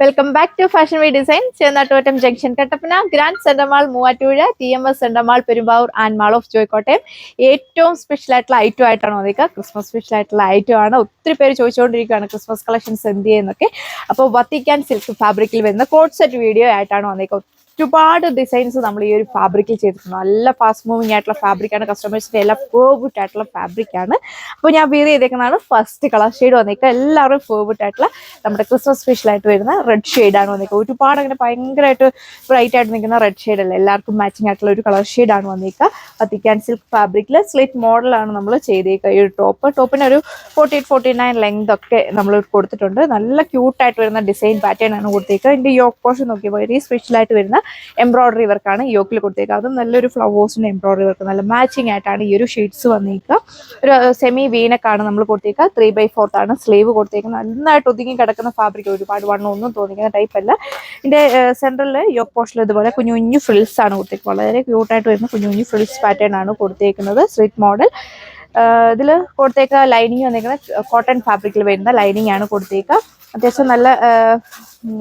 Welcome back to fashion we design Chennattuvattam junction Kattappana grand centre mall Muvattupuzha TMS centre mall Perumbavoor and mall of Joy Kottayam ഏറ്റവും special ആയിട്ടുള്ള item ആയിട്ടാണ് വന്നിരിക്കുക. Christmas special ആയിട്ടുള്ള item ആണ്. ഒത്തിരി പേര് ചോദിച്ചുകൊണ്ടിരിക്കുകയാണ് ക്രിസ്മസ് കളക്ഷൻസ് എന്ത് ചെയ്യുന്നൊക്കെ. അപ്പോൾ വത്തിക്കാൻ സിൽക്ക് ഫാബ്രിക്കിൽ വരുന്ന കോഡ് സെറ്റ് വീഡിയോ ആയിട്ടാണ് വന്നിരിക്കുക. ഒരുപാട് ഡിസൈൻസ് നമ്മൾ ഈ ഒരു ഫാബ്രിക്കിൽ ചെയ്തിട്ടുണ്ട്. നല്ല ഫാസ്റ്റ് മൂവിങ് ആയിട്ടുള്ള ഫാബ്രിക്കാണ്. കസ്റ്റമേഴ്സിന്റെ എല്ലാം ഫേവറേറ്റ് ആയിട്ടുള്ള ഫാബ്രിക്കാണ്. അപ്പോൾ ഞാൻ വെയർ ചെയ്തേക്കുന്നതാണ് ഫസ്റ്റ് കളർ ഷെയ്ഡ് വന്നിരിക്കുക. എല്ലാവരും ഫേവറേറ്റ് ആയിട്ടുള്ള നമ്മുടെ ക്രിസ്മസ് സ്പെഷ്യൽ ആയിട്ട് വരുന്ന റെഡ് ഷെയ്ഡാണ് വന്നിരിക്കുക. ഒരുപാട് അങ്ങനെ ഭയങ്കരമായിട്ട് ബ്രൈറ്റ് ആയിട്ട് നിൽക്കുന്ന റെഡ് ഷെയ്ഡ് അല്ല, എല്ലാവർക്കും മാച്ചിങ് ആയിട്ടുള്ള ഒരു കളർ ഷെയ്ഡാണ് വന്നിരിക്കുക. വത്തിക്കാൻ സിൽക്ക് ഫാബ്രിക്കിൽ സ്ലിറ്റ് മോഡലാണ് നമ്മൾ ചെയ്തേക്കുക. ഈ ഒരു ടോപ്പിന് ഒരു 48-49 ലെങ്ത് ഒക്കെ നമ്മൾ കൊടുത്തിട്ടുണ്ട്. നല്ല ക്യൂട്ടായിട്ട് വരുന്ന ഡിസൈൻ പാറ്റേൺ ആണ് കൊടുത്തേക്കുക. ഇതിന്റെ യോക്ക് പോർഷൻ നോക്കിയപ്പോൾ വെരി സ്പെഷ്യൽ ആയിട്ട് വരുന്ന എംബ്രോയിഡറി വർക്കാണ് യോക്കിൽ കൊടുത്തേക്കുക. അതും നല്ലൊരു ഫ്ലവേഴ്സിന്റെ എംബ്രോയിഡറി വർക്ക്, നല്ല മാച്ചിങ് ആയിട്ടാണ് ഈ ഒരു ഷീറ്റ്സ് വന്നിരിക്കുക. ഒരു സെമി വീനക്കാണ് നമ്മൾ കൊടുത്തേക്കുക. 3/4 ആണ് സ്ലീവ് കൊടുത്തേക്കുന്നത്. നന്നായിട്ട് ഒതുങ്ങി കിടക്കുന്ന ഫാബ്രിക്, ഒരുപാട് വണ്ണം ഒന്നും തോന്നിക്കുന്ന ടൈപ്പ് അല്ല. ഇതിന്റെ സെൻട്രലിൽ യോക്ക് പോർഷനിൽ ഇതുപോലെ കുഞ്ഞു കുഞ്ഞു ഫ്രിൽസ് ആണ് കൊടുത്തേക്കുന്നത്. വളരെ ക്യൂട്ടായിട്ട് വരുന്ന കുഞ്ഞു കുഞ്ഞു ഫ്രിൽസ് പാറ്റേൺ ആണ് കൊടുത്തേക്കുന്നത്. Street model. ഇതിൽ കൊടുത്തേക്ക ലൈനിങ് വന്നിരിക്കുന്നത് കോട്ടൺ ഫാബ്രിക്കിൽ വരുന്ന ലൈനിങ് ആണ് കൊടുത്തേക്കുക. അത്യാവശ്യം നല്ല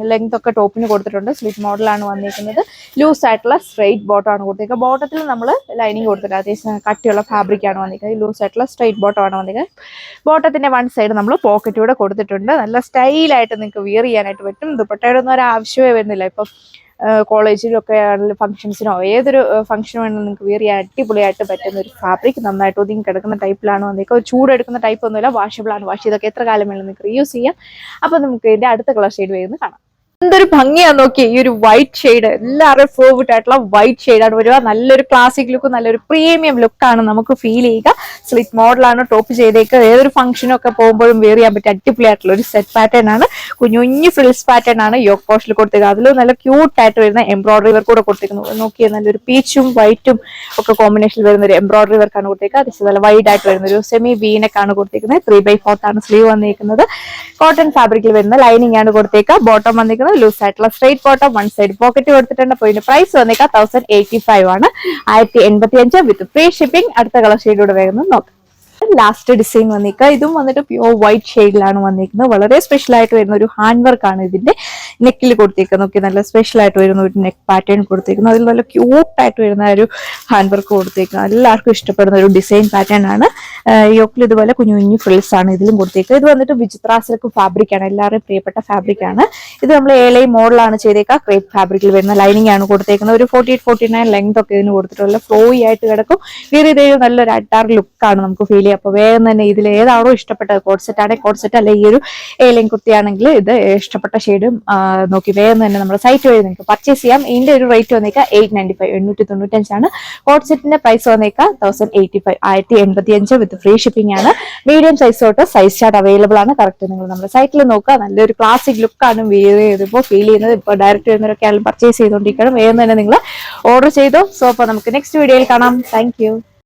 ലെങ്ത് ഒക്കെ ടോപ്പിന് കൊടുത്തിട്ടുണ്ട്. സ്ലിറ്റ് മോഡലാണ് വന്നിരിക്കുന്നത്. ലൂസ് ആയിട്ടുള്ള സ്ട്രെയിറ്റ് ബോട്ടം ആണ് കൊടുത്തിരിക്കുന്നത്. ബോട്ടത്തിൽ നമ്മൾ ലൈനിങ് കൊടുത്തിട്ടുണ്ട്. അത്യാവശ്യം കട്ടിയുള്ള ഫാബ്രിക് ആണ് വന്നിരിക്കുന്നത്. ലൂസ് ആയിട്ടുള്ള സ്ട്രെയിറ്റ് ബോട്ടം ആണ് വന്നിരിക്കുന്നത്. ബോട്ടത്തിന്റെ വൺ സൈഡ് നമ്മൾ പോക്കറ്റ് കൂടെ കൊടുത്തിട്ടുണ്ട്. നല്ല സ്റ്റൈലായിട്ട് നിങ്ങൾക്ക് വിയർ ചെയ്യാനായിട്ട് പറ്റും. ദുപ്പട്ടയുടെ ഒന്നും ഒരു ആവശ്യമേ വരുന്നില്ല. ഇപ്പം കോളേജിലൊക്കെ ആണെങ്കിലും ഫംഗ്ഷൻസിനോ ഏതൊരു ഫംഗ്ഷന് വേണമെങ്കിലും നിങ്ങൾക്ക് വിയർ ചെയ്യാൻ അടിപൊളിയായിട്ട് പറ്റുന്ന ഒരു ഫാബ്രിക്. നന്നായിട്ട് ഒതുങ്ങി കിടക്കുന്ന ടൈപ്പിലാണ് വന്നിരിക്കുക. ചൂടെടുക്കുന്ന ടൈപ്പ് ഒന്നുമില്ല, വാഷബിൾ ആണ്. വാഷ് ചെയ്തൊക്കെ എത്ര കാലം വേണമെങ്കിലും നിങ്ങൾക്ക് റീയൂസ് ചെയ്യാം. അപ്പോൾ നമുക്ക് ഇതിന്റെ അടുത്ത കളർ ഷെയ്ഡ് വരുന്നത് കാണാം. എന്തൊരു ഭംഗിയാ നോക്കി ഈ ഒരു വൈറ്റ് ഷെയ്ഡ്. എല്ലാവരുടെയും ഫേവറേറ്റ് ആയിട്ടുള്ള വൈറ്റ് ഷെയ്ഡാണ് വരിക. നല്ലൊരു ക്ലാസിക് ലുക്ക്, നല്ലൊരു പ്രീമിയം ലുക്കാണ് നമുക്ക് ഫീൽ ചെയ്യുക. സ്ലിറ്റ് മോഡലാണ് ടോപ്പ് ചെയ്തേക്കുക. ഏതൊരു ഫംഗ്ഷനൊക്കെ പോകുമ്പോഴും വെയർ ചെയ്യാൻ പറ്റിയ അടിപൊളിയായിട്ടുള്ള ഒരു സെറ്റ് പാറ്റേൺ ആണ്. കുഞ്ഞു കുഞ്ഞു ഫ്രിൽസ് പാറ്റേൺ ആണ് യോക്ക് പോർഷനിൽ കൊടുത്തേക്കുക. അതിൽ നല്ല ക്യൂട്ടായിട്ട് വരുന്ന എംബ്രോയിഡറി വർക്ക് കൂടെ കൊടുത്തേക്കുന്നത്. നോക്കിയാൽ നല്ലൊരു പീച്ചും വൈറ്റും ഒക്കെ കോമ്പിനേഷനിൽ വരുന്ന ഒരു എംബ്രോയിഡറി വർക്കാണ് കൊടുത്തേക്കുക. അത്യാവശ്യം നല്ല വൈഡ് ആയിട്ട് വരുന്ന ഒരു സെമി വീനക്കാണ് കൊടുത്തേക്കുന്നത്. 3/4 ആണ് സ്ലീവ് വന്നിരിക്കുന്നത്. കോട്ടൺ ഫാബ്രിക്കിൽ വരുന്ന ലൈനിങ് ആണ് കൊടുത്തേക്കുക. ബോട്ടം വന്നിരിക്കുന്നത് ലൂസ് ആയിട്ടുള്ള straight bottom, one side pocket കൊടുത്തിട്ടുണ്ട്. അപ്പോൾ ഇതിന്റെ പ്രൈസ് വന്നേക്കാം 1085 ആണ്. 1085 വിത്ത് ഫ്രീ ഷിപ്പിംഗ്. അടുത്ത കളർ ഷെയ്ഡോട് വേഗം നോക്കാം. ലാസ്റ്റ് ഡിസൈൻ വന്നിരിക്കുക. ഇതും വന്നിട്ട് പ്യൂർ വൈറ്റ് ഷെയ്ഡിലാണ് വന്നിരിക്കുന്നത്. വളരെ സ്പെഷ്യൽ ആയിട്ട് വരുന്ന ഒരു ഹാൻഡ് വർക്ക് ആണ് ഇതിന്റെ നെക്കിൽ കൊടുത്തേക്കുന്നത്. നോക്കി നല്ല സ്പെഷ്യൽ ആയിട്ട് വരുന്ന ഒരു നെക്ക് പാറ്റേൺ കൊടുത്തേക്കുന്നത്. അതിൽ നല്ല ക്യൂട്ടായിട്ട് വരുന്ന ഒരു ഹാൻഡ് വർക്ക് കൊടുത്തേക്കുന്നത്. എല്ലാവർക്കും ഇഷ്ടപ്പെടുന്ന ഒരു ഡിസൈൻ പാറ്റേൺ ആണ്. യോക്കിൽ ഇതുപോലെ കുഞ്ഞു കുഞ്ഞു ഫ്രിൽസ് ആണ് ഇതിലും കൊടുത്തേക്കുന്നത്. ഇത് വന്നിട്ട് വിചിത്ര സിൽക്ക് ഫാബ്രിക് ആണ്, എല്ലാവരുടെയും പ്രിയപ്പെട്ട ഫാബ്രിക് ആണ്. ഇത് നമ്മൾ ഏലൈ മോഡലാണ് ചെയ്തേക്കുക. ക്രേപ്പ് ഫാബ്രിക്കിൽ വരുന്ന ലൈനിങ് ആണ് കൊടുത്തേക്കുന്നത്. ഒരു 48-49 ലെങ്ത് ഒക്കെ ഇതിന് കൊടുത്തിട്ടുള്ള ഫ്ലോയി ആയിട്ട് കിടക്കും. വേറെ ഇത് നല്ലൊരു അഡാർ ലുക്കാണ് നമുക്ക് ഫീൽ ചെയ്യുക. അപ്പൊ വേഗം തന്നെ ഇതിൽ ഏതാണോ ഇഷ്ടപ്പെട്ടത്, കോഡ് സെറ്റ് ആണെങ്കിൽ കോഡ് സെറ്റ്, അല്ലെങ്കിൽ ഈ ഒരു ഏലൈൻ കുർത്തിയാണെങ്കിൽ ഇത് ഇഷ്ടപ്പെട്ട ഷെയ്ഡും നോക്കി വേഗം തന്നെ നമ്മുടെ സൈറ്റ് വഴി നിങ്ങൾക്ക് പർച്ചേസ് ചെയ്യാം. ഇതിന്റെ ഒരു റേറ്റ് വന്നേക്കുക 895, 895 ആണ്. കോഡ് സെറ്റിന്റെ പ്രൈസ് വന്നേക്കുക 1085, 1085 വിത്ത് ഫ്രീ ഷിപ്പിംഗ് ആണ്. മീഡിയം സൈസ് തൊട്ട് സൈസ് ചാർട്ട് അവൈലബിൾ ആണ്. കറക്റ്റ് നിങ്ങൾ നമ്മുടെ സൈറ്റിൽ നോക്കുക. നല്ലൊരു ക്ലാസിക് ലുക്കാണ് വെയർ ചെയ്തപ്പോൾ ഫീൽ ചെയ്യുന്നത്. ഇപ്പോൾ ഡയറക്റ്റ് വരുന്നവരൊക്കെ ആയാലും പർച്ചേസ് ചെയ്തുകൊണ്ടിരിക്കണം. വേഗം തന്നെ നിങ്ങൾ ഓർഡർ ചെയ്തോ. സോ അപ്പോൾ നമുക്ക് നെക്സ്റ്റ് വീഡിയോയിൽ കാണാം. Thank you.